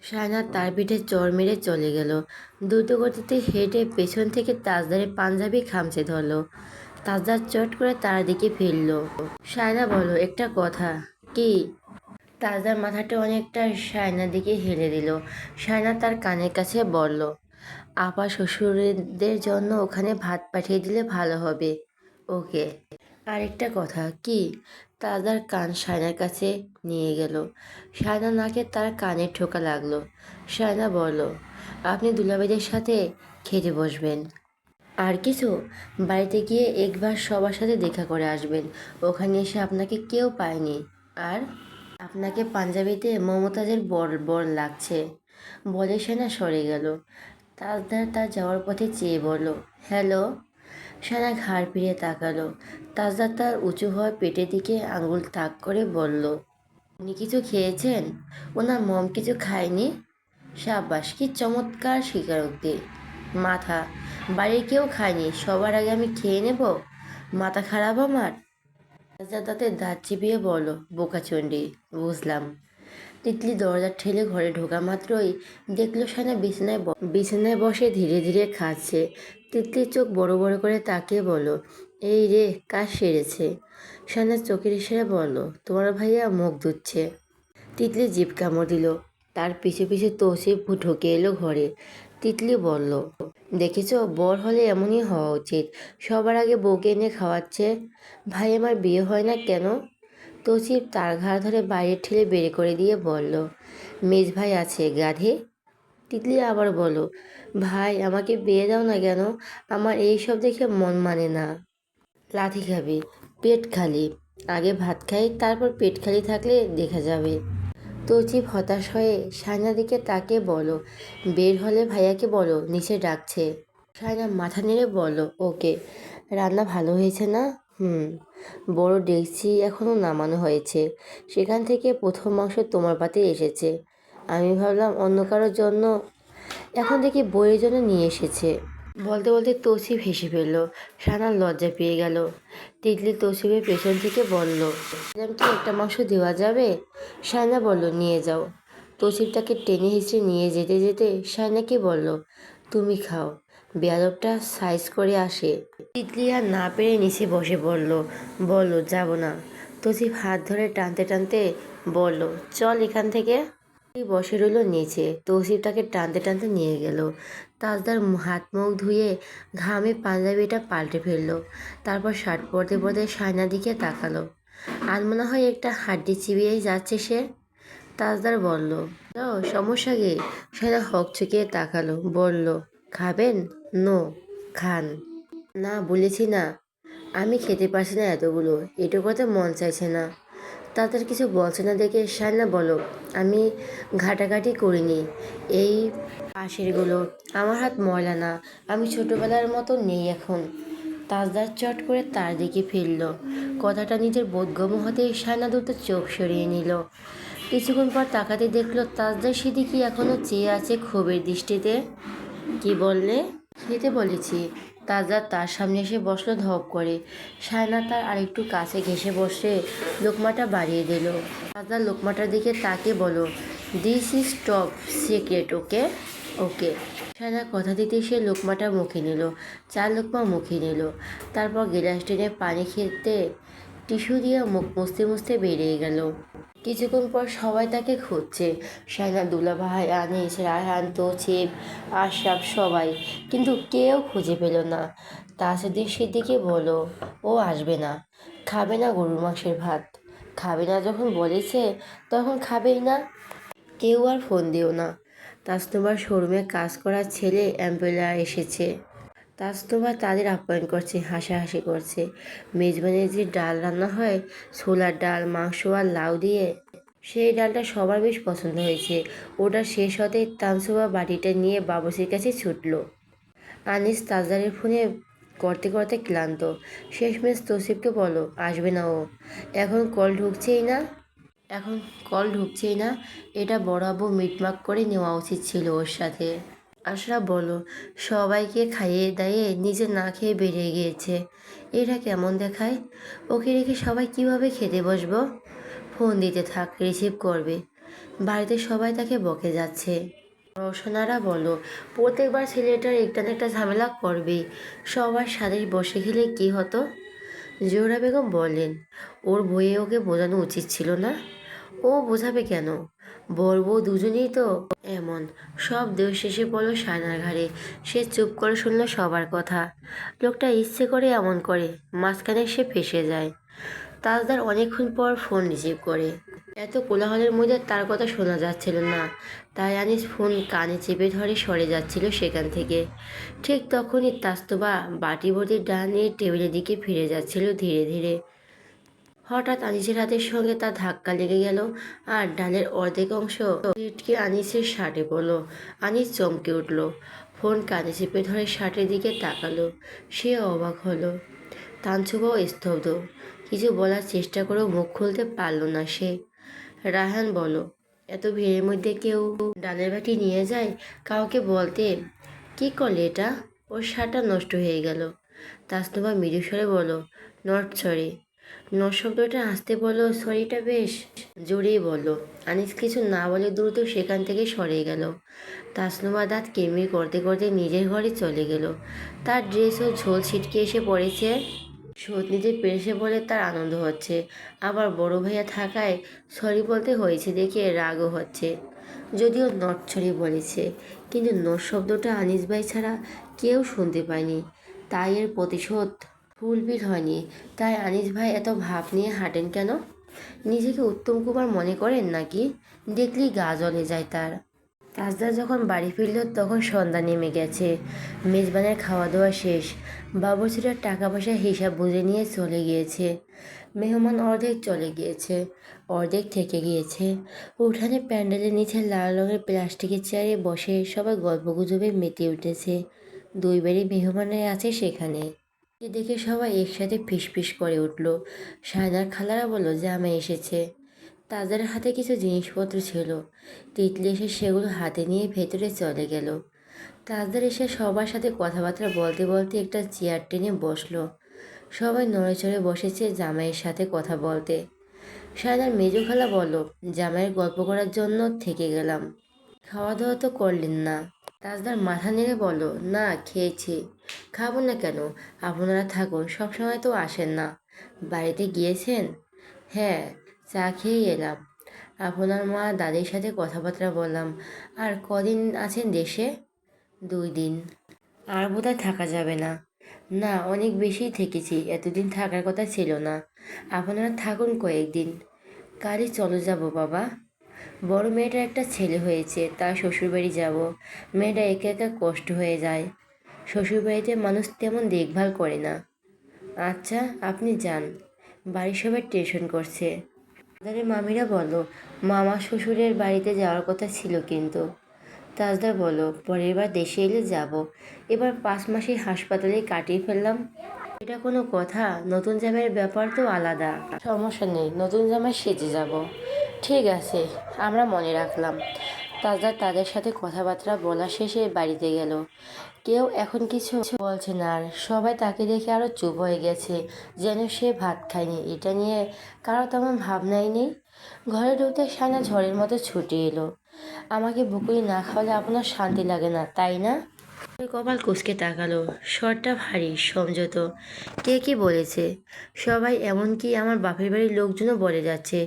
শায়না তার পিঠে চড় মেরে চলে গেল। দ্রুতগতিতে হেঁটে পেছন থেকে তাজদারের পাঞ্জাবি খামচে ধরল। তাজদার চট করে তার দিকে ফিরল। শায়না বলল, একটা কথা। কি? তাজদার মাথাটা অনেকটা শায়নার দিকে হেলে দিল। শায়না তার কানের কাছে বলল, আপা শ্বশুরদের জন্য ওখানে ভাত পাঠিয়ে দিলে ভালো হবে। ওকে। আরেকটা কথা। কি? তাজদার কান শায়নার কাছে নিয়ে গেল। শায়না নাকে তার কানে ঠোকা লাগলো। শায়না বলল, আপনি দুলাভাইদের সাথে খেতে বসবেন। আর কিছু? বাড়িতে গিয়ে একবার সবার সাথে দেখা করে আসবেন। ওখানে এসে আপনাকে কেউ পায়নি। আর আপনাকে পাঞ্জাবিতে মমতাজের বর বর লাগছে। বলে শায়না সরে গেল। তাজদার তার যাওয়ার পথে চেয়ে বলল, হ্যালো। শায়না ঘাড় ফিরিয়ে তাকালো। তাজদার তার উঁচু হওয়া পেটের দিকে আঙুল তাক করে বলল, উনি কিছু খেয়েছেন? ওনার মম কিছু খায়নি? সাব্বাস, কি চমৎকার স্বীকারোক্তি। মাথা। বাড়ির কেউ খায়নি, সবার আগে আমি খেয়ে নেব? মাথা খারাপ আমার? তাজদার দাঁতে দাঁত চিবিয়ে বলল, বোকাচণ্ডী। বুঝলাম। তিতলি দরজা ঠেলে ঘরে ঢোকা মাত্রই দেখলো শায়না বিছানায় বসে ধীরে ধীরে খাচ্ছে। তিতলির চোখ বড় বড় করে তাকিয়ে বলল, এই রে, কাজ সেরেছে। শায়না চোখের ইশারায় বলল, তোমার ভাইয়া মুখ ধুচ্ছে। তিতলি জিভ কামড় দিল। তার পিছু পিছু তৌসিফ ঢুকে এলো ঘরে। তিতলি বলল, দেখেছ, বর হলে এমনই হওয়া উচিত। সবার আগে বউকে এনে খাওয়াচ্ছে। ভাই আমার বিয়ে হয় না কেন? তৌসিফ তার ঘাড় ধরে বাইরে ঠেলে বের করে দিয়ে বলল, মেজ ভাই আছে, গাধে। তিতলি আবার বলল, ভাই আমাকে বিয়ে দাও না কেন? আমার এই সব দেখে মন মানে না। লাথি খাবি? পেট খালি। আগে ভাত খাই, তারপর পেট খালি থাকলে দেখা যাবে। তৌসিফ হতাশ হয়ে শায়নার দিকে তাকিয়ে বলল, বের হলে ভাইয়াকে বলো নিচে ডাকছে। শায়না মাথা নেড়ে বলল, ওকে। রান্না ভালো হয়েছে না? হুম। বড় ডেকচি এখনও নামানো হয়েছে। সেখান থেকে প্রথম মাংস তোমার পাতে এসেছে। আমি ভাবলাম অন্য কারোর জন্য, এখন দেখি বইয়ের জন্য নিয়ে এসেছে। বলতে বলতে তৌসিফ হেসে ফেলল। শায়নার লজ্জা পেয়ে গেল। তিতলি তৌসিফের পেছন থেকে বলল, ম্যাডাম কি একটা মাংস দেওয়া যাবে? শায়না বলল, নিয়ে যাও। তৌসিফ তাকে টেনে হিঁচড়ে নিয়ে যেতে যেতে শায়নাকে বলল, তুমি খাও। বেয়াদবটা সাইজ করে আসে। তিতলি আর না পেরে নিচে বসে বলল, যাব না। তৌসিফ হাত ধরে টানতে টানতে বলল, চল এখান থেকে। বসে রইল নিচে। তৌসিফ তাকে টানতে টানতে নিয়ে গেল। তাজদার হাত মুখ ধুয়ে ঘামে পাঞ্জাবিটা পাল্টে ফেললো। তারপর শার্ট পরতে পরতে শায়নার দিকে তাকালো। আর মনে হয় একটা হাড্ডি চিবিয়েই যাচ্ছে সে। তাজদার বলল, ও সমস্যা কি? শায়না হকচকিয়ে তাকালো, বলল, খাবেন? নো। খান। না বলেছি না। আমি খেতে পারছি না এতগুলো, এটুকুতে মন চাইছে না। তাদের কিছু বলছে না দেখে শায়না বলো, আমি ঘাটাঘাটি করিনি এই পাশেরগুলো। আমার হাত ময়লা না। আমি ছোটবেলার মতো নেই এখন। তাজদার চট করে তার দিকে ফিরল। কথাটা নিজের বোধগম্য হতেই শায়না দ্রুত চোখ সরিয়ে নিল। কিছুক্ষণ পর তাকাতে দেখলো তাজদার সিদ্দিকী এখনো চেয়ে আছে ক্ষোভের দৃষ্টিতে। কি বললে? খেতে বলেছি। তাজদার তার সামনে এসে বসলো ধপ করে। শায়না তার আরেকটু কাছে ঘেঁষে বসে লোকমাটা বাড়িয়ে দিল। তাজদার লোকমাটার দিকে তাকে বলো, দিস ইজ টপ সিক্রেট, ওকে? ওকে। শায়না কথা দিতে সে লোকমাটা মুখে নিল। 4 লোকমা মুখে নিল। তারপর গ্লাস টেনে পানি খেতে টিস্যু দিয়ে মুখ মুছতে মুছতে বেরিয়ে গেল। কিছুক্ষণ পর সবাই তাকে খুঁজছে। শায়না, দুলাভাই, আনিস, রায়হান, তৌসিফ, আশরাফ, সবাই। কিন্তু কেউ খুঁজে পেল না। তাসদ্দিক সিদ্দিকী বলল, ও আসবে না। খাবে না গরুর মাংসের ভাত। খাবে না যখন বলেছে, তখন খাবেই না। কেউ আর ফোন দিও না। তাসনুবার শোরুমে কাজ করা ছেলে এমপ্লয়ার এসেছে। তাসনুবা তাদের আপ্যায়ন করছে, হাসাহাসি করছে। মেজবানে যে ডাল রান্না হয়, ছোলার ডাল, মাংস আর লাউ দিয়ে, সেই ডালটা সবার বেশ পছন্দ হয়েছে। ওটা শেষ হতেই তানসুবা বাটিটা নিয়ে বাবুসির কাছে ছুটল। আনিস তাজদারের ফোনে করতে করতে ক্লান্ত। শেষমেশ তৌসিফকে বলো, আসবে না ও। এখন কল ঢুকছেই না। এটা বড় আব্বু মিটমাট করে নেওয়া উচিত ছিল ওর সাথে। আশরাফ বলল, সবাইকে খাইয়ে দাইয়ে নিজে না খেয়ে বেরিয়ে গিয়েছে। এটা কেমন দেখায়? ওকে রেখে সবাই কিভাবে খেতে বসবো? ফোন দিতে থাক, রিসিভ করবে। বাড়িতে সবাই তাকে বকে যাচ্ছে। রওশনারা বলো, প্রত্যেকবার ছেলেটার একটা না একটা ঝামেলা করবেই, সবার সাথে বসে খেলে কি হতো? জোহরা বেগম বললেন, ওর বইয়ে ওকে বোঝানো উচিত ছিল না? ও বোঝাবে কেন? বর বউ দুজনেই তো এমন। সব দোষ শেষে পড়লো সায়নার ঘাড়ে। সে চুপ করে শুনলো সবার কথা। লোকটা ইচ্ছে করে এমন করে, মাঝখানে সে ফেঁসে যায়। তাজদার অনেকক্ষণ পর ফোন রিসিভ করে। এত কোলাহলের মধ্যে তার কথা শোনা যাচ্ছিল না, তাই আনিস ফোন কানে চেপে ধরে সরে যাচ্ছিল সেখান থেকে। ঠিক তখনই তাস্তবা বাটি ভর্তি ডাল নিয়ে টেবিলের দিকে ফিরে যাচ্ছিল ধীরে ধীরে। হঠাৎ আনিসের হাতের সঙ্গে তার ধাক্কা লেগে গেল, আর ডালের অর্ধেক অংশ ছিটকে আনিসের শার্টে পড়ল। আনিস চমকে উঠল, ফোন কানে চেপে ধরে শার্টের দিকে তাকালো। সে অবাক হলো। তানছুবাও স্তব্ধ, কিছু বলার চেষ্টা করেও মুখ খুলতে পারল না সে। রায়হান বলো, এত ভিড়ের মধ্যে কেউ ডালের বাটি নিয়ে যায়? কাউকে বলতে কি করলে এটা? ওর শার্টটা নষ্ট হয়ে গেল। তাসনুবা মৃদু স্বরে বলো, নট সরি। নট শব্দটা আসতে বলো, সরিটা বেশ জোরেই বলো। আনিস কিছু না বলে দ্রুত সেখান থেকে সরে গেল। তাসনুমা দাঁত কিরমির করতে করতে নিজের ঘরে চলে গেল। তার ড্রেসও ঝোল ছিটকে এসে পড়েছে। শোধ নিতে পেরেছে বলে তার আনন্দ হচ্ছে, আবার বড় ভাইয়া থাকায় সরি বলতে হয়েছে দেখে রাগও হচ্ছে। যদিও নট সরি বলেছে, কিন্তু নট শব্দটা আনিস ভাই ছাড়া কেউ শুনতে পায়নি, তাই এর প্রতিশোধ ফুলফিল হয়নি। তাই আনিস ভাই এত ভাব নিয়ে হাঁটেন কেন? নিজেকে উত্তম কুমার মনে করেন নাকি? দেখলেই গা জ্বলে যায় তার। তাজদা যখন বাড়ি ফিরল তখন সন্ধ্যা নেমে গেছে। মেজবানের খাওয়া দাওয়া শেষ। বাবুর্চিরা টাকা পয়সার হিসাব বুঝে নিয়ে চলে গিয়েছে। মেহমান অর্ধেক চলে গিয়েছে, অর্ধেক থেকে গিয়েছে। উঠানে প্যান্ডেলের নিচে লাল রঙের প্লাস্টিকের চেয়ারে বসে সবাই গল্পগুজবে মেতে উঠেছে। দুই বাড়ি মেহমানরা আছে সেখানে। এ দেখে সবাই একসাথে ফিসফিস করে উঠল। সায়নার খালারা বলল, জামাই এসেছে। তাদের হাতে কিছু জিনিসপত্র ছিল। তিতলি এসে সেগুলো হাতে নিয়ে ভেতরে চলে গেল। তাজদার এসে সবার সাথে কথাবার্তা বলতে বলতে একটা চেয়ার টেনে বসলো। সবাই নড়েচড়ে বসেছে জামাইয়ের সাথে কথা বলতে। সায়নার মেজো খালা বলল, জামাইয়ের গল্প করার জন্য থেকে গেলাম। খাওয়া দাওয়া তো করলেন না? তাজদার মাথা নেড়ে বলল, না খেয়েছি। খাবো না কেন? আপনারা থাকুন, সবসময় তো আসেন না। বাড়িতে গিয়েছেন? হ্যাঁ, চা খেয়েই এলাম। আপনার মা দাদির সাথে কথাবার্তা বললাম। আর কদিন আছেন দেশে? 2 দিন। আর বোধহয় থাকা যাবে না। না, অনেক বেশি থেকেছি, এতদিন থাকার কথা ছিল না। আপনারা থাকুন কয়েকদিন। কালই চলে যাব বাবা। বড় মেয়েটার একটা ছেলে হয়েছে, তার শ্বশুরবাড়ি যাব। মেয়েটা একা একা কষ্ট হয়ে যায়। শ্বশুরবাড়িতে মানুষ তেমন দেখভাল করে না। আচ্ছা, আপনি যান। বাড়ির সবাই টেনশন করছে। তাদের মামিরা বলো, মামা শ্বশুরের বাড়িতে যাওয়ার কথা ছিল কিন্তু। তাজদার বলো, পরের বার দেশে এলে যাব। এবার 5 মাসই হাসপাতালে কাটিয়ে ফেললাম। এটা কোনো কথা? নতুন জামাইয়ের ব্যাপার তো আলাদা। সমস্যা নেই, নতুন জামাই সেজে যাব। ঠিক আছে, আমরা মনে রাখলাম। তাজদার তাদের সাথে কথাবার্তা বলা শেষে বাড়িতে গেল। কেউ এখন কিছু বলছে না আর। সবাই তাকে দেখে আরও চুপ হয়ে গেছে, যেন সে ভাত খায়নি। এটা নিয়ে কারো তেমন ভাবনাই নেই। ঘরে ঢুকতে সায়না ঝড়ের মতো ছুটে এলো। আমাকে বকুনি না খাওয়ালে আপনার শান্তি লাগে না, তাই না? কপাল কুঁচকে তাকালো, স্বরটা ভারী সংযত। কে কি বলেছে? সবাই, এমনকি আমার বাপের বাড়ির লোকজনও বলে যাচ্ছে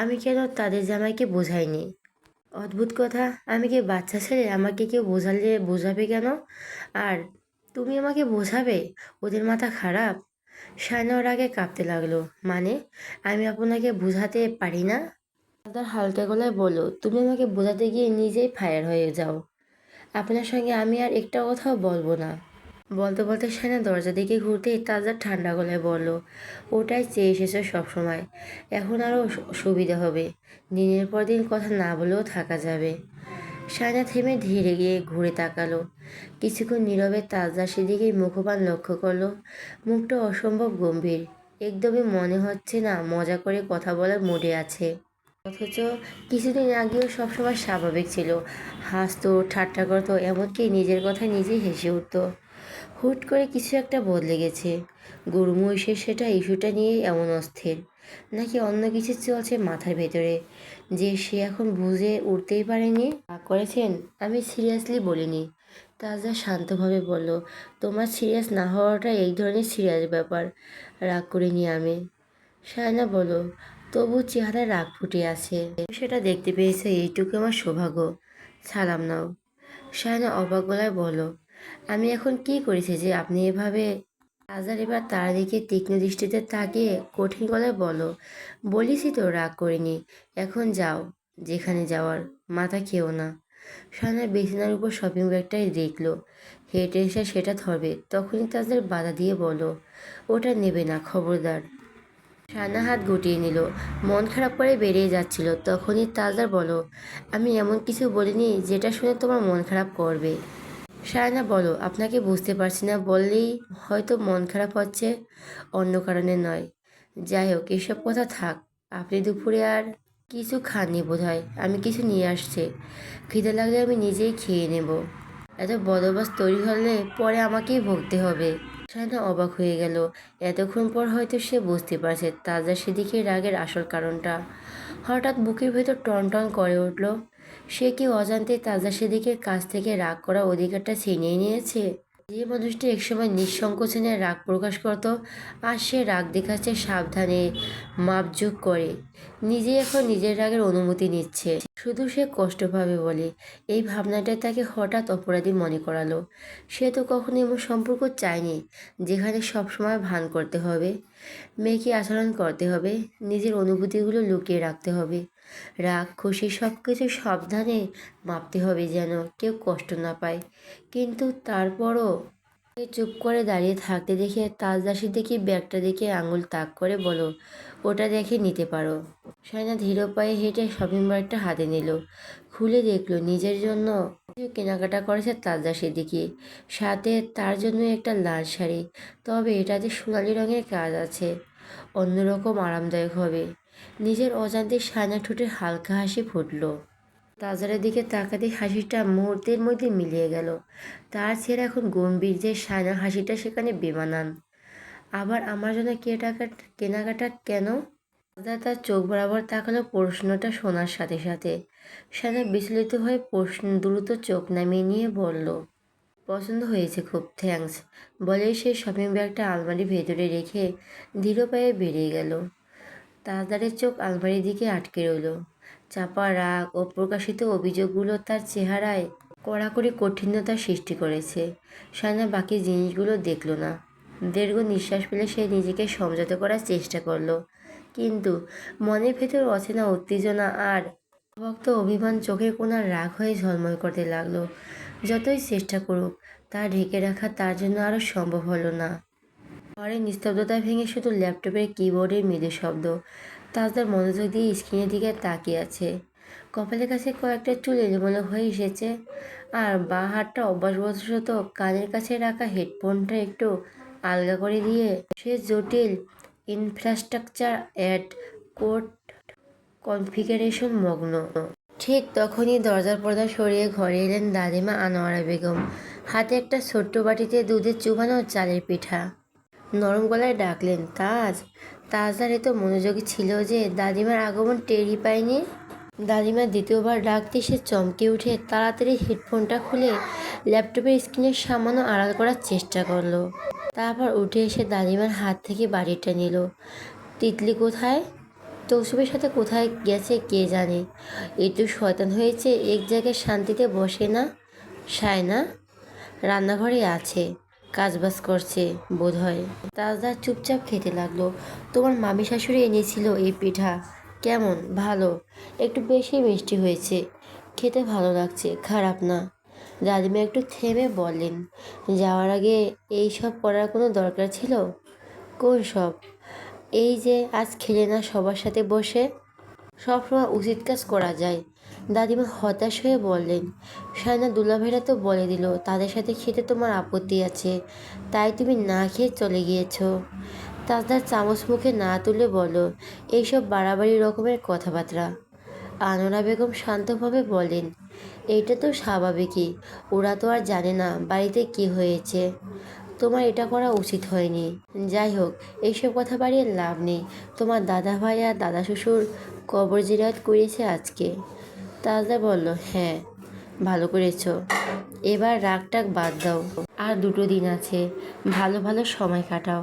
আমি কেন তাদের জামাইকে বোঝাইনি। অদ্ভুত কথা, আমি কি বাচ্চা ছেলে? আমাকে কেউ বোঝাবে কেন? আর তুমি আমাকে বোঝাবে? ওদের মাথা খারাপ? সায়না আগে কাঁপতে লাগলো। মানে, আমি আপনাকে বোঝাতে পারি না? তার হালকা গলায় বলল, তুমি আমাকে বোঝাতে গিয়ে নিজেই ফায়ার হয়ে যাও। আপনার সঙ্গে আমি আর একটা কথাও বলবো না। বলতে বলতে সায়না দরজা দিকে ঘুরতেই তাজা ঠান্ডা গলায় বলল, ওটাই চেয়ে এসেছো সবসময়। এখন আরও সুবিধা হবে। দিনের পর দিন কথা না বলেও থাকা যাবে। সায়না থেমে ধীরে গিয়ে ঘুরে তাকালো। কিছুক্ষণ নীরবে তাজদার সেদিকেই মুখপান লক্ষ্য করলো। মুখটা অসম্ভব গম্ভীর। একদমই মনে হচ্ছে না মজা করে কথা বলার মুডে আছে। অথচ কিছুদিন আগেও সবসময় স্বাভাবিক ছিল। হাসতো, ঠাট্টা করতো, এমনকি নিজের কথায় নিজেই হেসে উঠতো। হুট করে কিছু একটা বদলে গেছে। গরু মহিষের সেটা ইস্যুটা নিয়ে এমন অস্থির। নাকি অন্য কিছু চলছে মাথার ভেতরে যে সে এখন বুঝে উঠতেই পারেনি। রাগ করেছেন? আমি সিরিয়াসলি বলিনি। তাজা শান্তভাবে বলল, তোমার সিরিয়াস না হওয়াটা এই ধরনের সিরিয়াস ব্যাপার। রাগ করিনি আমি। সায়না বলল, তবু চেহারায় রাগ ফুটে আছে। সেটা দেখতে পেয়েছে এইটুকু আমার সৌভাগ্য। সালাম নাও। সায়না অবাক গলায় বলল, আমি এখন কি করেছি যে আপনি এভাবে? আজার এবার তার দিকে তীক্ষ্ণ দৃষ্টিতে তাকিয়ে কঠিন গলায় বলল, বলিসই তো রাগ করিনি। এখন যাও, যেখানে যাওয়ার। মাথা খেও না। সায়না বিছানার উপর শপিং ব্যাগটাই দেখলো, হেঁটে এসে সেটা ধরবে তখনই তাদের বাধা দিয়ে বলল, ওটা নেবে না, খবরদার। সায়না হাত গুটিয়ে নিল, মন খারাপ করে বেরিয়ে যাচ্ছিল। তখনই তাজদার বলো, আমি এমন কিছু বলিনি যেটা শুনে তোমার মন খারাপ করবে। সায়না বলো, আপনাকে বুঝতে পারছি না বললেই হয়তো মন খারাপ হচ্ছে, অন্য কারণে নয়। যাই হোক, এসব কথা থাক। আপনি দুপুরে আর কিছু খাননি বোধহয়। আমি কিছু নিয়ে আসছে, খিদে লাগলে আমি নিজেই খেয়ে নেব। এত বদোবস্ত তৈরি হলে পরে আমাকেই ভুগতে হবে। সায়না অবাক হয়ে গেল। এতক্ষণ পর হয়তো সে বুঝতে পারছে তাজা সেদিকে রাগের আসল কারণটা। হঠাৎ বুকের ভেতর টনটন করে উঠল। সে কি অজান্তে তাজা সেদিকের কাছ থেকে রাগ করার অধিকারটা ছিনিয়ে নিয়েছে? যে মানুষটি একসময় নিঃসংকোচনে রাগ প্রকাশ করত, আর সে রাগ দেখাচ্ছে সাবধানে, মাপজোক করে। নিজে এখন নিজের রাগের অনুমতি নিচ্ছে, শুধু সে কষ্ট পাবে বলে। এই ভাবনাটাই তাকে হঠাৎ অপরাধী মনে করালো। সে তো কখনো এমন সম্পর্ক চায়নি যেখানে সবসময় ভান করতে হবে, মেয়েকে আচরণ করতে হবে, নিজের অনুভূতিগুলো লুকিয়ে রাখতে হবে। রাগ খুশি সব কিছু সাবধানে মাপতে হবে যেন কেউ কষ্ট না পায়। কিন্তু তারপরও সে চুপ করে দাঁড়িয়ে থাকতে দেখে তাজদাসী দেখি ব্যাগটা দেখে আঙুল তাক করে বলো, ওটা দেখে নিতে পারো। সায়না ধীর পায়ে হেঁটে শপিং ব্যাগটা হাতে নিল, খুলে দেখলো নিজের জন্য কিছু কেনাকাটা করেছে তাজদাসী দিকে, সাথে তার জন্য একটা লাল শাড়ি। তবে এটাতে সোনালি রঙের কাজ আছে, অন্যরকম আরামদায়ক হবে। নিজের অজান্তে সায়না ঠোঁটে হালকা হাসি ফুটল। তাজারের দিকে তাকাতে হাসিটা মুহূর্তের মধ্যে মিলিয়ে গেল। তার চেহারা এখন গম্ভীর যে সায়নার হাসিটা সেখানে বেমানান। আবার আমার জন্য কেনাকাটা কেন? তাজা তার চোখ বরাবর তাকালো প্রশ্নটা শোনার সাথে সাথে। সায়না বিচলিত হয়ে প্রশ্ন দ্রুত চোখ নামিয়ে নিয়ে বলল, পছন্দ হয়েছে খুব, থ্যাঙ্কস। বলেই সে শপিং ব্যাগটা আলমারির ভেতরে রেখে ধীর পায়ে বেরিয়ে গেল। তাজদারের চোখ আলমারির দিকে আটকে রইল। চাপা রাগ ও প্রকাশিত অভিযোগগুলো তার চেহারায় কড়াকড়ি কঠিনতার সৃষ্টি করেছে। সায়না বাকি জিনিসগুলো দেখল না। দীর্ঘ নিঃশ্বাস ফেলে সে নিজেকে সংযত করার চেষ্টা করলো, কিন্তু মনের ভেতর অচেনা উত্তেজনা আর অব্যক্ত অভিমান চোখের কোণা রাগ হয়ে ঝলমল করতে লাগলো। যতই চেষ্টা করুক তা ঢেকে রাখা তার জন্য আরও সম্ভব হলো না। ঘরের নিস্তব্ধতা ভেঙে শুধু ল্যাপটপের কিবোর্ডের মৃদু শব্দ। তাজদার মনোযোগ দিয়ে স্ক্রিনের দিকে তাকিয়ে আছে। কপালের কাছে কয়েকটা চুল এলোমেলো হয়ে এসেছে, আর বাঁ হাতটা অভ্যাসবশত কানের কাছে রাখা হেডফোনটা একটু আলগা করে দিয়ে সে জটিল ইনফ্রাস্ট্রাকচার অ্যাড কোড কনফিগারেশন মগ্ন। ঠিক তখনই দরজার পর্দা সরিয়ে ঘরে এলেন দাদিমা আনোয়ারা বেগম। হাতে একটা ছোট্ট বাটিতে দুধে চুবানো চালের পিঠা। নরম গলায় ডাকলেন, তাজ। তাজদার এত মনোযোগী ছিল যে দাদিমার আগমন টেরই পায়নি। দাদিমা দ্বিতীয়বার ডাকতে সে চমকে উঠে তাড়াতাড়ি হেডফোনটা খুলে ল্যাপটপের স্ক্রিনের সামান্য আড়াল করার চেষ্টা করলো। তারপর উঠে এসে দাদিমার হাত থেকে বাড়িটা নিল। তিতলি কোথায়? তৌসুফের সাথে কোথায় গেছে কে জানে। একটু শয়তান হয়েছে, এক জায়গায় শান্তিতে বসে না। সায়না রান্নাঘরে আছে, কাজবাজ করছে বোধহয়। তাজদার চুপচাপ খেতে লাগলো। তোমার মামি শাশুড়ি এনেছিল এই পিঠা। কেমন? ভালো, একটু বেশি মিষ্টি হয়েছে। খেতে ভালো লাগছে, খারাপ না। দাদিমা একটু থেমে বললেন, যাওয়ার আগে এই সব করার কোনো দরকার ছিল? কোন সব? এই যে আজ খেলে না সবার সাথে বসে। সবসময় উচিত কাজ করা যায়। দাদিমা হতাশ হয়ে বললেন, সায়না দুলাভাইরা তো বলে দিল তাদের সাথে খেতে তোমার আপত্তি আছে, তাই তুমি না খেয়ে চলে গিয়েছো। তাজদার চামচ মুখে না তুলে বলো, এইসব বাড়াবাড়ি রকমের কথাবার্তা। আনোয়ারা বেগম শান্তভাবে বলেন, এইটা তো স্বাভাবিকই, ওরা তো আর জানে না বাড়িতে কি হয়েছে। তোমার এটা করা উচিত হয়নি। যাই হোক, এইসব কথা বাড়িয়ে লাভ নেই। তোমার দাদা ভাই আর দাদা শ্বশুর কবর জিয়ারত করেছে আজকে। তাজদা বলল, হ্যাঁ, ভালো করেছো। এবার রাগটাগ বাদ দাও। আর 2টো দিন আছে, ভালো ভালো সময় কাটাও।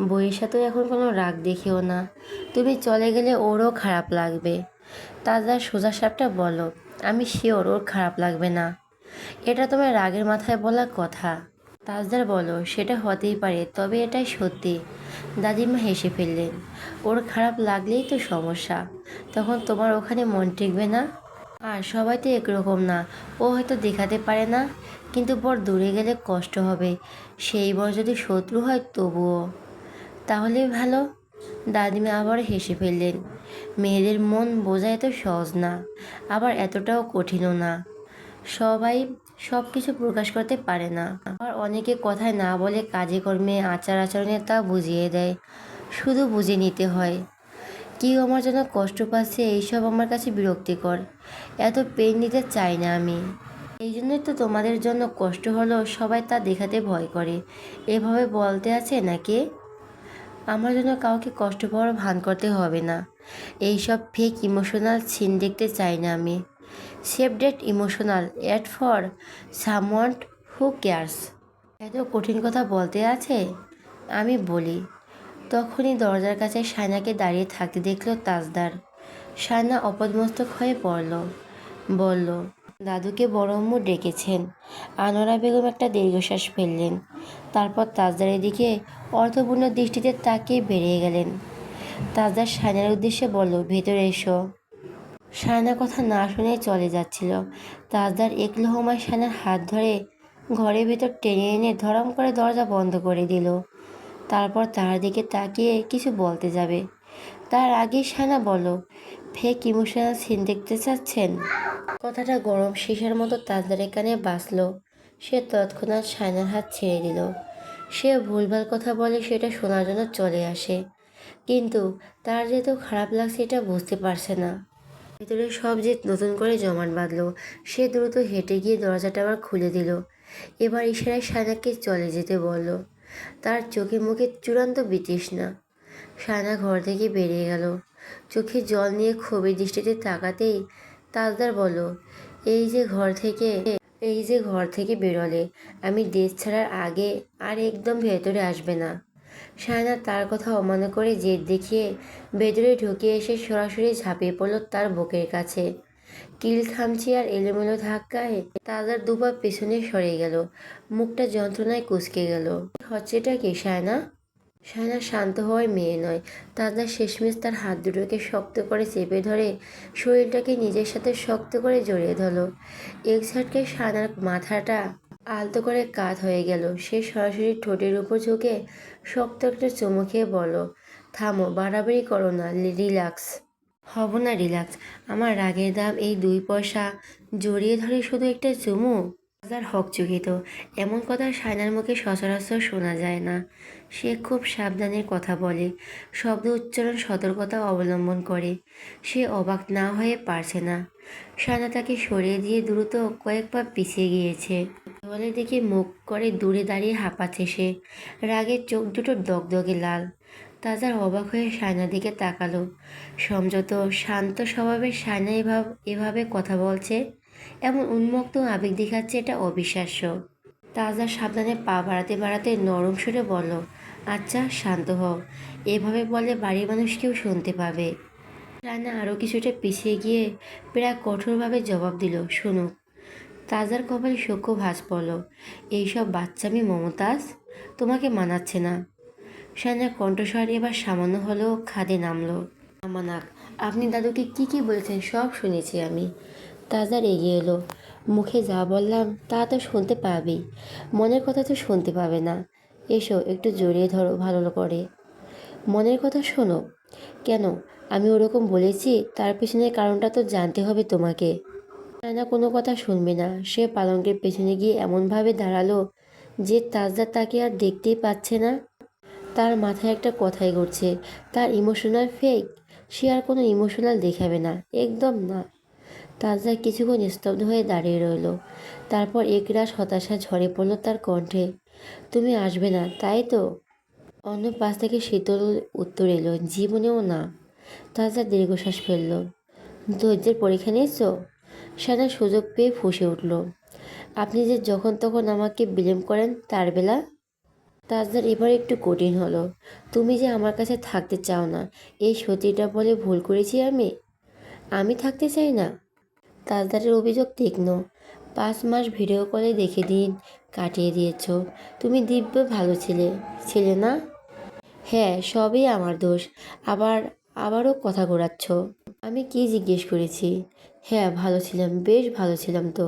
বইয়ের সাথেও এখন কোনো রাগ দেখিও না। তুমি চলে গেলে ওরও খারাপ লাগবে। তাজদার সোজা সাপটা বলল, আমি শিওর ওর খারাপ লাগবে না। এটা তোমার রাগের মাথায় বলা কথা। তাজদার বলল, সেটা হতেই পারে, তবে এটাই সত্যি। দাদিমা হেসে ফেললেন। ওর খারাপ লাগলেই তো সমস্যা, তখন তোমার ওখানে মন টিকবে না। আর সবাই তো একরকম না। ও হয়তো দেখাতে পারে না, কিন্তু বর দূরে গেলে কষ্ট হবে। সেই বর যদি শত্রু হয় তবুও। তাহলে ভালো। দাদিমা আবার হেসে ফেললেন। মেয়েদের মন বোঝা এত সহজ না, আবার এতটাও কঠিনও না। সবাই সব কিছু প্রকাশ করতে পারে না। আবার অনেকে কথায় না বলে কাজে কর্মে আচার আচরণে তা বুঝিয়ে দেয়। শুধু বুঝে নিতে হয়। কেউ আমার জন্য কষ্ট পাচ্ছে, এইসব আমার কাছে বিরক্তিকর। এত পেন নিতে চাই না আমি। এই জন্যই তো তোমাদের জন্য কষ্ট হলো সবাই তা দেখাতে ভয় করে। এভাবে বলতে আছে নাকি? আমার জন্য কাউকে কষ্ট পাওয়ার ভান করতে হবে না। এইসব ফেক ইমোশনাল সিন দেখতে চাই না আমি। Save date emotional ad for someone who cares. এত কঠিন কথা বলতে আছে? আমি বলি। তখনই দরজার কাছে সায়নাকে দাঁড়িয়ে থাকতে দেখল তাজদার। সায়না অপদমস্তক হয়ে পড়ল। বলল, দাদুকে বড় আম্মু ডেকেছেন। আনোয়ারা বেগম একটা দীর্ঘশ্বাস ফেললেন। তারপর তাজদারের দিকে অর্থপূর্ণ দৃষ্টিতে তাকিয়ে বেরিয়ে গেলেন। তাজদার সায়নার উদ্দেশ্যে বলল, ভেতরে এসো। সায়না কথা না শুনে চলে যাচ্ছিল। তাজদার এক লহমায় সায়নার হাত ধরে ঘরের ভেতর টেনে এনে ধরম করে দরজা বন্ধ করে দিল। তারপর তার দিকে তাকিয়ে কিছু বলতে যাবে, তার আগেই সায়না বলল, ফেক ইমোশনাল সিন দেখতে চাচ্ছেন? কথাটা গরম সীসার মতো তাজদারের কানে বাজল। সে তৎক্ষণাৎ সায়নার হাত ছেড়ে দিল। সে ভুলভাল কথা বলে সেটা শোনার জন্য চলে আসে, কিন্তু তার যেহেতু খারাপ লাগছে এটা বুঝতে পারছে না। ভিতরে সব জেদ নতুন করে জমাট বাঁধল। সে দ্রুত হেঁটে গিয়ে দরজাটা আবার খুলে দিল। এবার ইশারায় সায়নাকে চলে যেতে বলল। তার চোখে মুখে চূড়ান্ত বিতৃষ্ণা। সায়না ঘর থেকে বেরিয়ে গেল। চোখে জল নিয়ে ক্ষোভের দৃষ্টিতে তাকাতেই তাজদার বলল, এই যে ঘর থেকে বেরোলে, আমি দেশ ছাড়ার আগে আর একদম ভেতরে আসবে না। সায়না তার কথা অমান্য করে জেদ দেখিয়ে ভেতরে ঢুকে এসে সরাসরি ঝাঁপিয়ে পড়ল তার বুকের কাছে। কিল খামচি আর এলোমেলো ধাক্কায় তাজদার দুপা পেছনে সরে গেল। মুখটা যন্ত্রণায় কুঁচকে গেল। হচ্ছেটা কি সায়না? সায়না শান্ত হওয়ার মেয়ে নয়। তাজদা শেষমেশ তার হাত দুটোকে শক্ত করে চেপে ধরে শরীরটাকে নিজের সাথে শক্ত করে জড়িয়ে ধরল। এক ঝটকে সায়নার মাথাটা আলতো করে কাত হয়ে গেল। সে সরাসরি ঠোঁটের উপর ঝুঁকে শক্ত একটা চুমু খেয়ে বলল, থামো, বাড়াবাড়ি করো না, রিল্যাক্স। হব না রিল্যাক্স? আমার রাগের দাম এই 2 পয়সা? জড়িয়ে ধরে শুধু একটা চুমু? তার হকচকিত। এমন কথা সায়নার মুখে সচরাচর শোনা যায় না। সে খুব সাবধানের কথা বলে, শব্দ উচ্চারণ সতর্কতা অবলম্বন করে। সে অবাক না হয়ে পারছে না। সায়না তাকে সরিয়ে দিয়ে দ্রুত কয়েক পা পিছিয়ে গিয়েছে। দেওয়ালের দিকে মুখ করে দূরে দাঁড়িয়ে হাঁপাচ্ছে সে। রাগের চোখ দুটো দগদগে লাল। তাজার অবাক হয়ে সায়নার দিকে তাকালো। সংযত শান্ত স্বভাবের সায়না এভাবে কথা বলছে, এমন উন্মুক্ত আবেগ দেখাচ্ছে, এটা অবিশ্বাস্য। তাজা সাবধানে পা বাড়াতে বাড়াতে নরম সুরে বলল, আচ্ছা শান্ত হও। এভাবে বলে বাড়ির মানুষ কেউ শুনতে পাবে। রানা আরও কিছুটা পিছিয়ে গিয়ে প্রায় কঠোরভাবে জবাব দিল, শুনুক। তাজার কপালে সূক্ষ্ম ভাঁজ পড়ল। এইসব বাচ্চামি মমতাজ, তোমাকে মানাচ্ছে না। সায়নার কণ্ঠস্বর এবার সামান্য হলেও খাদে নামলো। আমানাক, আপনি দাদুকে কি বলেছেন সব শুনেছি আমি। তাজার এগিয়ে এলো। মুখে যা বললাম তা তো শুনতে পাবেই, মনের কথা তো শুনতে পাবে না। এসো, একটু জড়িয়ে ধরো ভালো করে। মনের কথা শোনো? কেন? আমি ওরকম বলেছি, তার পেছনের কারণটা তো জানতে হবে তোমাকে। না, কোনো কথা শুনবে না। সে পালঙ্কের পেছনে গিয়ে এমনভাবে দাঁড়ালো যে তাজদার তাকে আর দেখতেই পাচ্ছে না। তার মাথায় একটা কথাই ঘুরছে, তার ইমোশনাল ফেক। সে আর কোনো ইমোশনাল দেখাবে না, একদম না। তাজা কিছুক্ষণ স্তব্ধ হয়ে দাঁড়িয়ে রইল। তারপর একরাশ হতাশা ঝরে পড়ল তার কণ্ঠে। তুমি আসবে না, তাই তো? অন্য পাশ থেকে শীতল উত্তর এলো, জীবনেও না। তাজা দীর্ঘশ্বাস ফেলল। ধৈর্যের পরীক্ষা নিয়েছ? সানা সুযোগ পেয়ে ফুঁসে উঠল। আপনি যে যখন তখন আমাকে ব্লেম করেন তার বেলা। তাজদার এবার একটু কঠিন হলো। তুমি যে আমার কাছে থাকতে চাও না, এই সত্যিটা বলে ভুল করেছি আমি? আমি থাকতে চাই না? তাজদারের অভিযোগ তীক্ষ্ণ। 5 মাস ভিডিও কলে দেখে দিন কাটিয়ে দিয়েছ। তুমি দিব্য ভালো ছিলে, ছিলে না? হ্যাঁ, সবই আমার দোষ। আবার আবারও কথা ঘোরাচ্ছ। আমি কি জিজ্ঞেস করেছি? হ্যাঁ, ভালো ছিলাম, বেশ ভালো ছিলাম তো।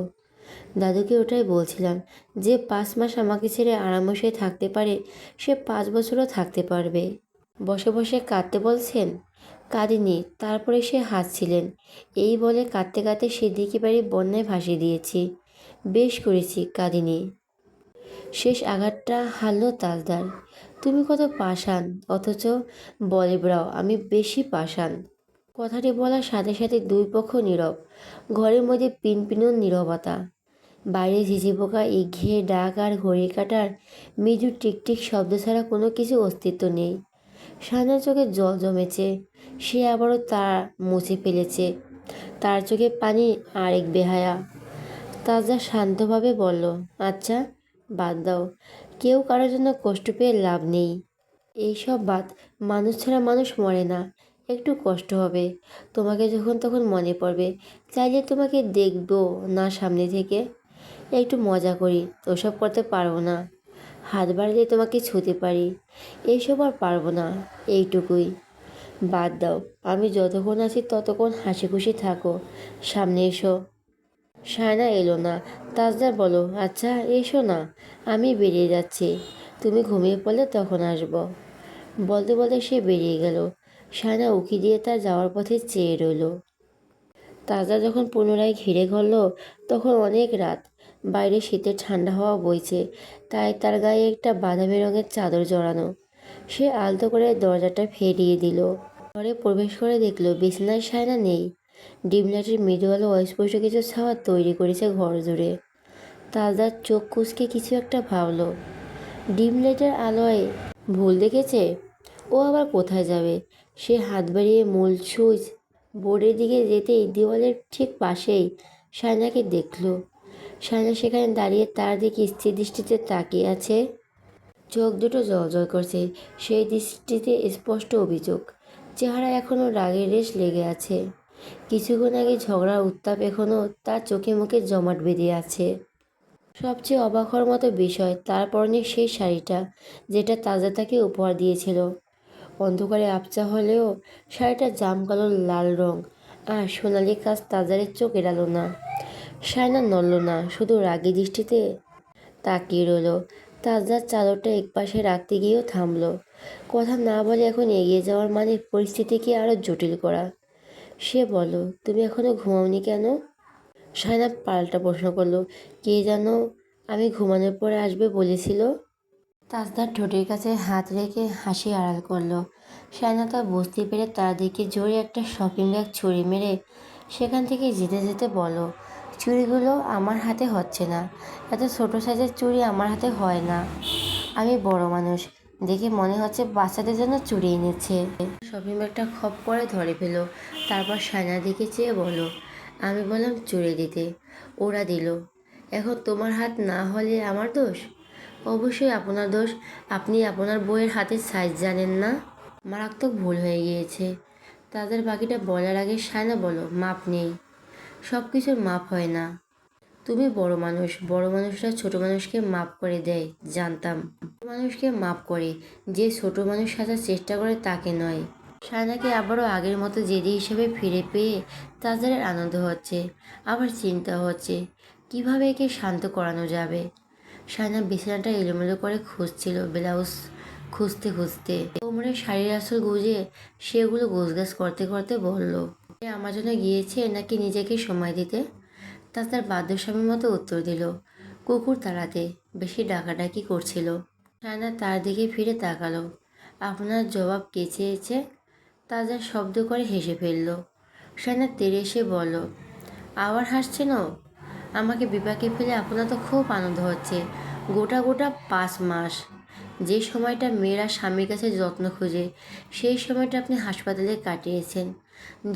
দাদুকে ওটাই বলছিলাম, যে 5 মাস আমাকে ছেড়ে আরামসে থাকতে পারে, সে 5 বছরও থাকতে পারবে। বসে বসে কাঁদতে বলছেন? কাঁদিনি, তারপরে সে হাসছিলেন। এই বলে কাঁদতে কাঁদতে সিদ্দিকি বাড়ি বন্যায় ভাসিয়ে দিয়েছি। বেশ করেছি, কাঁদিনি। শেষ আঘাতটা হারল তাজদার। তুমি কত পাষাণ, অথচ বলে ব্রাও আমি বেশি পাষাণ। কথাটি বলার সাথে সাথে দুই পক্ষ নীরব। ঘরের মধ্যে পিনপিনুন নীরবতা। বাইরে ঝিঝি পোকা ঘিয়ে ডাক আর ঘড়ি কাটার মৃদু টিকটিক শব্দ ছাড়া কোনো কিছু অস্তিত্ব নেই। সানার চোখে জল জমেছে। সে আবারও তা মুছে ফেলেছে। তার চোখে পানি আরেক বেহায়া। তাজা শান্তভাবে বলল, আচ্ছা, বাদ দাও। কেউ কারোর জন্য কষ্ট পেয়ে লাভ নেই। এইসব বাদ। মানুষ ছাড়া মানুষ মরে না। একটু কষ্ট হবে। তোমাকে যখন তখন মনে পড়বে। চাইলে তোমাকে দেখবো না সামনে থেকে। একটু মজা করি। ওসব করতে পারবো না। হাত বাড়িয়ে তোমাকে ছুঁতে পারি। এইসব আর পারবো না। এইটুকুই। বাদ দাও। আমি যতক্ষণ আছি ততক্ষণ হাসি খুশি থাকো। সামনে এসো। সায়না এলো না। তাজদার বলো, আচ্ছা এসো না, আমি বেরিয়ে যাচ্ছি। তুমি ঘুমিয়ে পড়লে তখন আসবো। বলতে বলতে সে বেরিয়ে গেল। সায়না উঁকি দিয়ে তার যাওয়ার পথে চেয়ে রইল। তাজা যখন পুনরায় ঘিরে ঘরল, তখন অনেক রাত। বাইরে শীতের ঠান্ডা হাওয়া বইছে, তাই তার গায়ে একটা বাদামি রঙের চাদর জড়ানো। সে আলতো করে দরজাটা ফেরিয়ে দিল। ঘরে প্রবেশ করে দেখলো বিছানায় সায়না নেই। ডিম লাইটের মৃদু আলো অস্পষ্ট কিছু ছাওয়া তৈরি করেছে ঘর জুড়ে। তাজদার চোখ কুঁচকে কিছু একটা ভাবল। ডিম লাইটের আলোয় ভুল দেখেছে? ও আবার কোথায় যাবে? সে হাত বাড়িয়ে মূল সুইচ বোর্ডের দিকে যেতেই দেওয়ালের ঠিক পাশেই সায়নাকে দেখল। সায়না সেখানে দাঁড়িয়ে তার দিকে স্থির দৃষ্টিতে তাকিয়ে আছে। চোখ দুটো জ্বলজ্বল করছে। সেই দৃষ্টিতে স্পষ্ট অভিযোগ। চেহারা এখনো রাগের রেশ লেগে আছে। কিছুক্ষণ আগে ঝগড়ার উত্তাপ এখনো তার চোখে মুখে জমাট বেঁধে আছে। সবচেয়ে অবাক হওয়ার মতো বিষয়, তার পরনে সেই শাড়িটা, যেটা তাজা তাকে উপহার দিয়েছিল। অন্ধকারে আবছা হলেও শাড়িটা জামকালো লাল রং আর সোনালি কাজ তাজারের চোখ এড়ালো না। সায়না নড়ল না, শুধু রাগী দৃষ্টিতে তাকিয়ে রইল। তাজদার চাদরটা একপাশে রাখতে গিয়েও থামল। কথা না বলে এখন এগিয়ে যাওয়ার মানে পরিস্থিতিকে আরও জটিল করা। সে বলল, তুমি এখনো ঘুমাওনি কেন? সায়না পাল্টা প্রশ্ন করলো, কে যেন আমি ঘুমানোর পরে আসবে বলেছিল। তাজদার ঠোঁটের কাছে হাত রেখে হাসি আড়াল করলো। সায়না তা বুঝতে পেরে তার দিকে জোরে একটা শপিং ব্যাগ ছুঁড়ে মেরে সেখান থেকে যেতে যেতে বলো, চুড়িগুলো আমার হাতে হচ্ছে না। এত ছোট সাইজের চুড়ি আমার হাতে হয় না। আমি বড় মানুষ, দেখে মনে হচ্ছে বাচ্চাদের জন্য চুড়ি এনেছে। শপিং ব্যাগটা খপ করে ধরে ফেলো। তারপর সায়নার দিকে চেয়ে বলো, আমি বললাম চুড়ি দিতে, ওরা দিল। এখন তোমার হাত না হলে আমার দোষ? অবশ্যই আপনার দোষ। আপনি আপনার বইয়ের হাতের সাইজ জানেন না। মারাত্মক ভুল হয়ে গিয়েছে। তাদের বাকিটা বলার আগে সায়না বলো, মাপ নেই। সব কিছুর মাপ হয় না। তুমি বড় মানুষ, বড় মানুষরা ছোট মানুষকে মাপ করে দেয়, জানতাম। ছোট মানুষকে মাপ করে, যে ছোট মানুষ সাজার চেষ্টা করে তাকে নয়। সায়নাকে আবারও আগের মতো জেদি হিসেবে ফিরে পেয়ে তাজদারের আনন্দ হচ্ছে, আবার চিন্তা হচ্ছে কিভাবে একে শান্ত করানো যাবে। সায়না বিছানাটা এলোমেলো করে খুঁজছিল, ব্লাউজ খুঁজতে খুঁজতে কোমরের শাড়ির আসল গুজে সেগুলো গোছগাছ করতে করতে বলল, আমার জন্য গিয়েছে নাকি নিজেকে সময় দিতে? তার বাদ্যস্বামীর মতো উত্তর দিল, কুকুর তাড়াতে। বেশি ডাকাডাকি করছিল। সায়না তার দিকে ফিরে তাকালো। আপনার জবাব কে চেয়েছে? তাজা শব্দ করে হেসে ফেলল। সায়না তেড়ে এসে বলল, আবার হাসছেন? আমাকে বিপাকে ফেলে আপনার তো খুব আনন্দ হচ্ছে। গোটা গোটা 5 মাস যে সময়টা মেয়েরা স্বামীর কাছে যত্ন খোঁজে, সেই সময়টা আপনি হাসপাতালে কাটিয়েছেন।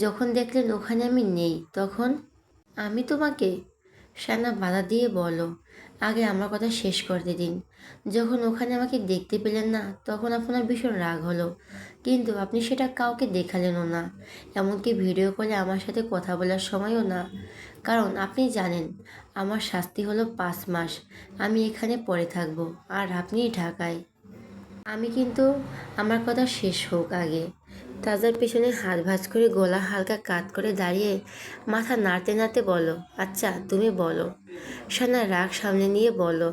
যখন দেখলেন ওখানে আমি নেই, তখন আমি তোমাকে সানা বাধা দিয়ে বলো, আগে আমার কথা শেষ করতে দিন। যখন ওখানে আমাকে দেখতে পেলেন না, তখন আপনার ভীষণ রাগ হলো, কিন্তু আপনি সেটা কাউকে দেখালেনও না, এমনকি ভিডিও কলে আমার সাথে কথা বলার সময়ও না। কারণ আপনি জানেন আমার শাস্তি হলো 5 মাস আমি এখানে পড়ে থাকবো, আর আপনি ঢাকায়। আমি কিন্তু আমার কথা শেষ হোক আগে। তাজার পেছনে হাত ভাঁজ করে গলা হালকা কাত করে দাঁড়িয়ে মাথা নাড়তে নাড়তে বলো, আচ্ছা তুমি বলো। সানা রাগ সামনে নিয়ে বলো,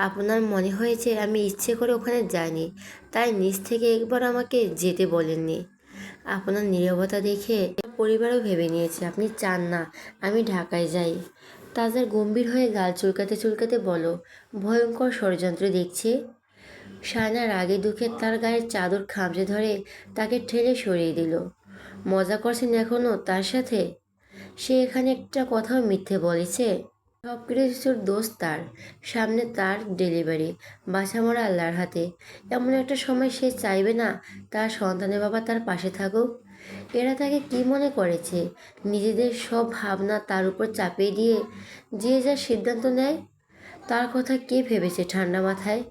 আপনার মনে হয়েছে আমি ইচ্ছে করে ওখানে যাইনি, তাই নিজ থেকে একবার আমাকে যেতে বলেননি। আপনার নীরবতা দেখে পরিবারও ভেবে নিয়েছে আপনি চান না আমি ঢাকায় যাই। তাজার গম্ভীর হয়ে গাল চুলকাতে চুলকাতে বলো, ভয়ঙ্কর ষড়যন্ত্র দেখছি। শায়না রাগে দুঃখে তার গায়ের চাদর খামচে ধরে তাকে ঠেলে সরিয়ে দিল। মজা করছেন এখনও তার সাথে? সে এখানে একটা কথাও মিথ্যে বলেছে? সব কিছুর দোষ তার। সামনে তার ডেলিভারি, বাছা মরা আল্লাহর হাতে। এমন একটা সময় সে চাইবে না তার সন্তানের বাবা তার পাশে থাকুক? এরা তাকে কি মনে করেছে, নিজেদের সব ভাবনা তার উপর চাপিয়ে দিয়ে যে যা সিদ্ধান্ত নেয়? তার কথা কে ভেবেছে ঠান্ডা মাথায়?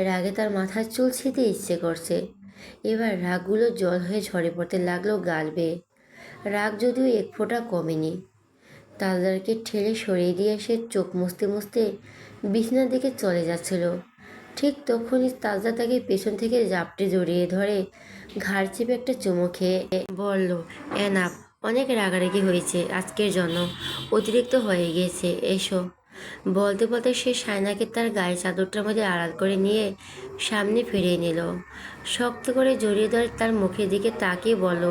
রাগে তার মাথার চুল ছিঁড়তে ইচ্ছে করছে। এবার রাগগুলো জল হয়ে ঝরে পড়তে লাগলো গাল বেয়ে। রাগ যদিও এক ফোঁটা কমেনি। তালদারকে ঠেলে সরিয়ে দিয়ে সে চোখ মুছতে মুছতে বিছানার দিকে চলে যাচ্ছিল। ঠিক তখনই তাজদা তাকে পেছন থেকে জাপটে জড়িয়ে ধরে ঘাড় চেপে একটা চুমু খেয়ে বলল, এনাফ, অনেক রাগারাগি হয়েছে আজকের জন্য, অতিরিক্ত হয়ে গিয়েছে, এসো। বলতে বলতে সে সায়নাকে তার গায়ে চাদরটার মধ্যে আড়াল করে নিয়ে সামনে ফিরিয়ে নিল। শক্ত করে জড়িয়ে ধরে তার মুখের দিকে তাকিয়ে বলল,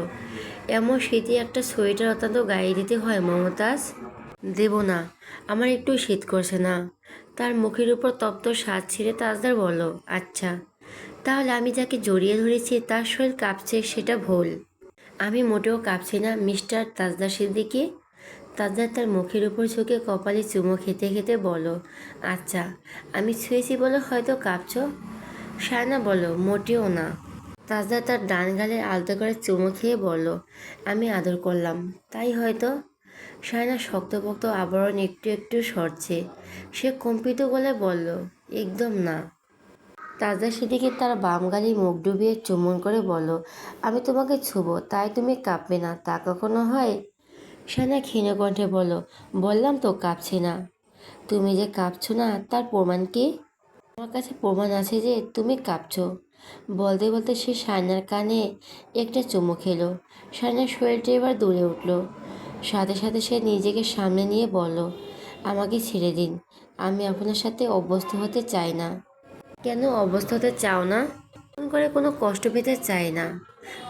এমন শীতে একটা সোয়েটার অত্যন্ত গায়ে দিতে হয় মমতাজ? দেব না, আমার একটু শীত করছে না। তার মুখের উপর তপ্ত স্বাদ ছিঁড়ে তাজদার বলল, আচ্ছা, তাহলে আমি যাকে জড়িয়ে ধরেছি তার শরীর কাঁপছে সেটা ভুল। আমি মোটেও কাঁপছি না মিস্টার তাজদার সিদ্দিকী। তাজদার তার মুখের উপর ঝুঁকে কপালে চুমো খেতে খেতে বলো, আচ্ছা, আমি ছুঁয়েছি বলে হয়তো কাঁপছো। সায়না বলো, মোটেও না। তাজদা তার ডান গালে আলতো করে চুমো খেয়ে বলল, আমি আদর করলাম, তাই হয়তো। সায়না শক্তপোক্ত আবরণ একটু একটু সরছে। সে কম্পিত গলায় বলল, একদম না। তাজদা সেদিকে তার বাম গালে মুখ ডুবিয়ে চুম্বন করে বলল, আমি তোমাকে ছুবো তাই তুমি কাঁপবে না, তা কখনো হয়? সায়না ক্ষীণ কণ্ঠে বলল, বললাম তো কাঁপছি না। তুমি যে কাঁপছো না তার প্রমাণ কি? আমার কাছে প্রমাণ আছে যে তুমি কাঁপছো। বলতে বলতে সে সায়নার কানে একটা চুমু খেলো। সায়নার শরীরটা এবার দুলে উঠল। সাথে সাথে সে নিজেকে সামনে নিয়ে বলল, আমাকে ছেড়ে দিন, আমি আপনার সাথে অভ্যস্ত হতে চাই না। কেন অভ্যস্ত হতে চাও না? ফোন করে কোনো কষ্ট পেতে চাই না।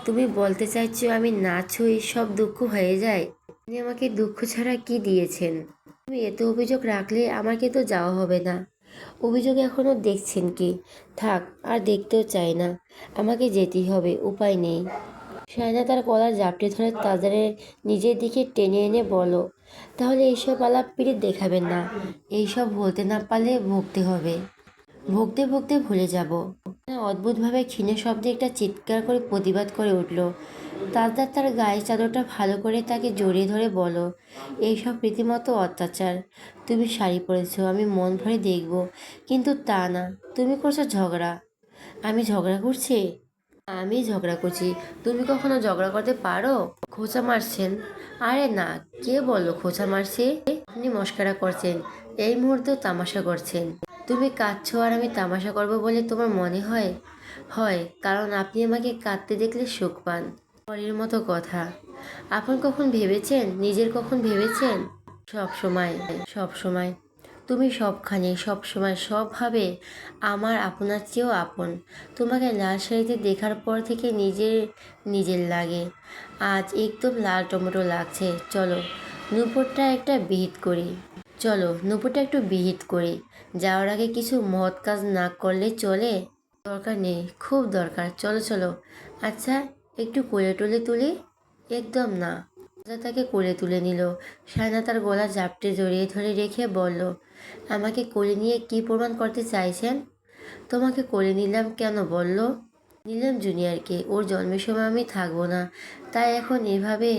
তুমি বলতে চাইছো আমি না ছুঁই সব দুঃখ হয়ে যায়? আপনি আমাকে দুঃখ ছাড়া কি দিয়েছেন? তুমি এত অভিযোগ রাখলে আমার কিন্তু যাওয়া হবে না। অভিযোগ এখনো দেখছেন কি? থাক, আর দেখতেও চাই না। আমাকে যেতেই হবে, উপায় নেই। সায়না তার গলা জাপটে ধরে তাদের নিজের দিকে টেনে এনে বলো, তাহলে এইসব আলাপ পিরিত দেখাবেন না। এইসব বলতে না পারলে ভুগতে হবে। ভুগতে ভুগতে ভুলে যাব। অদ্ভুতভাবে ক্ষীণ শব্দে একটা চিৎকার করে প্রতিবাদ করে উঠল। তাজদার তার গায়ের চাদরটা ভালো করে তাকে জড়িয়ে ধরে বলো, এইসব রীতিমতো অত্যাচার। তুমি শাড়ি পরেছো আমি মন ভরে দেখব, কিন্তু তা না, তুমি করছো ঝগড়া। আমি ঝগড়া করছি? আমি ঝগড়া করছি? তুমি কখনো ঝগড়া করতে পারো? খোঁচা মারছেন? আরে না, কে বললো খোঁচা মারছে? আপনি মস্করা করছেন, এই মুহূর্তেও তামাশা করছেন। তুমি কাঁদছো আর আমি তামাশা করবো বলে তোমার মনে হয়? হয়, কারণ আপনি আমাকে কাঁদতে দেখলে সুখ পান। পরের মতো কথা। আপনি কখন ভেবেছেন, নিজের কখন ভেবেছেন? সব সময়, সব সময়। তুমি সবখানে সবসময় সবভাবে আমার আপনার চেয়েও আপন। তোমাকে লাল শাড়িতে দেখার পর থেকে নিজের নিজের লাগে। আজ একদম লাল টমেটো লাগছে। চলো নূপুরটা একটা বিহিত করি। চলো নূপুরটা একটু বিহিত করি। যাওয়ার আগে কিছু মহৎ কাজ না করলে চলে? দরকার নেই, খুব দরকার, চলো চলো। আচ্ছা, একটু কোলে টোলে তুলি? একদম না। তাজা তাকে কোলে তুলে নিল। সায়না তার গলা জাপটে জড়িয়ে ধরে রেখে বলল, আমাকে কোলে নিয়ে কি প্রমাণ করতে চাইছেন? তোমাকে কোলে নিলাম কেন বলল? নিলাম জুনিয়রকে, ওর জন্মের সময় আমি থাকবো না, তাই এখন এভাবে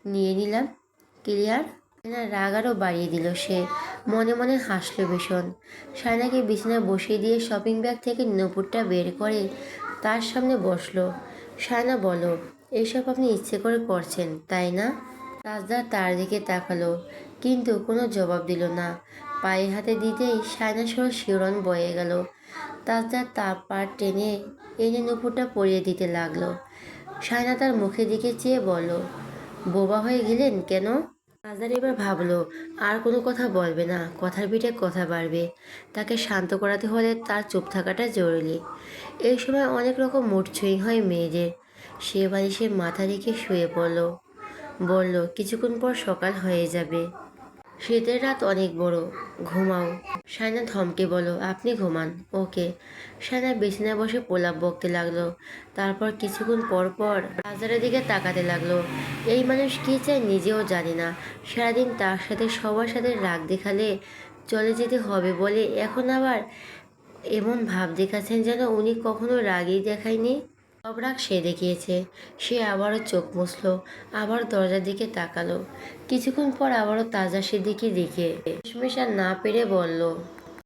নিয়ে নিলাম। ক্লিয়ার? সায়নার রাগ আরও বাড়িয়ে দিল সে। মনে মনে হাসল ভীষণ। সায়নাকে বিছানায় বসিয়ে দিয়ে শপিং ব্যাগ থেকে নূপুরটা বের করে তার সামনে বসলো। সায়না বলল, এইসব আপনি ইচ্ছে করে করছেন তাই না? তাজদার তার দিকে তাকালো, কিন্তু কোনো জবাব দিল না। পায়ে হাতে দিতেই সায়নার শরীর শিহরণ বয়ে গেল। তাজদার তার পা টেনে এনে নূপুরটা পরিয়ে দিতে লাগলো। সায়না তার মুখের দিকে চেয়ে বলল, বোবা হয়ে গেলেন কেন? তাজদার এবার ভাবলো আর কোনো কথা বলবে না, কথার পিঠে কথা বাড়বে। তাকে শান্ত করাতে হলে তার চুপ থাকাটা জরুরি। এই সময় অনেক রকম মুড সুইং হয় মেয়েদের। সে বালিশে মাথা রেখে শুয়ে পড়ল। বলল, কিছুক্ষণ পর সকাল হয়ে যাবে। শীতের রাত অনেক বড়, ঘুমাও। সায়না ধমকে বলল, আপনি ঘুমান। ওকে। সায়না বিছানায় বসে প্রলাপ বকতে লাগলো। তারপর কিছুক্ষণ পর পর বাজারের দিকে তাকাতে লাগলো। এই মানুষ কী চায় নিজেও জানি না। সারাদিন তার সাথে সবার সাথে রাগ দেখালে চলে যেতে হবে বলে এখন আবার এমন ভাব দেখাচ্ছেন যেন উনি কখনো রাগই দেখায়নি। সব রাগ সে দেখিয়েছে। সে আবারও চোখ মুছল, আবার দরজার দিকে তাকালো। কিছুক্ষণ পর আবারও তাজা সেদিকে দেখে শেষমেশ আর না পেরে বলল,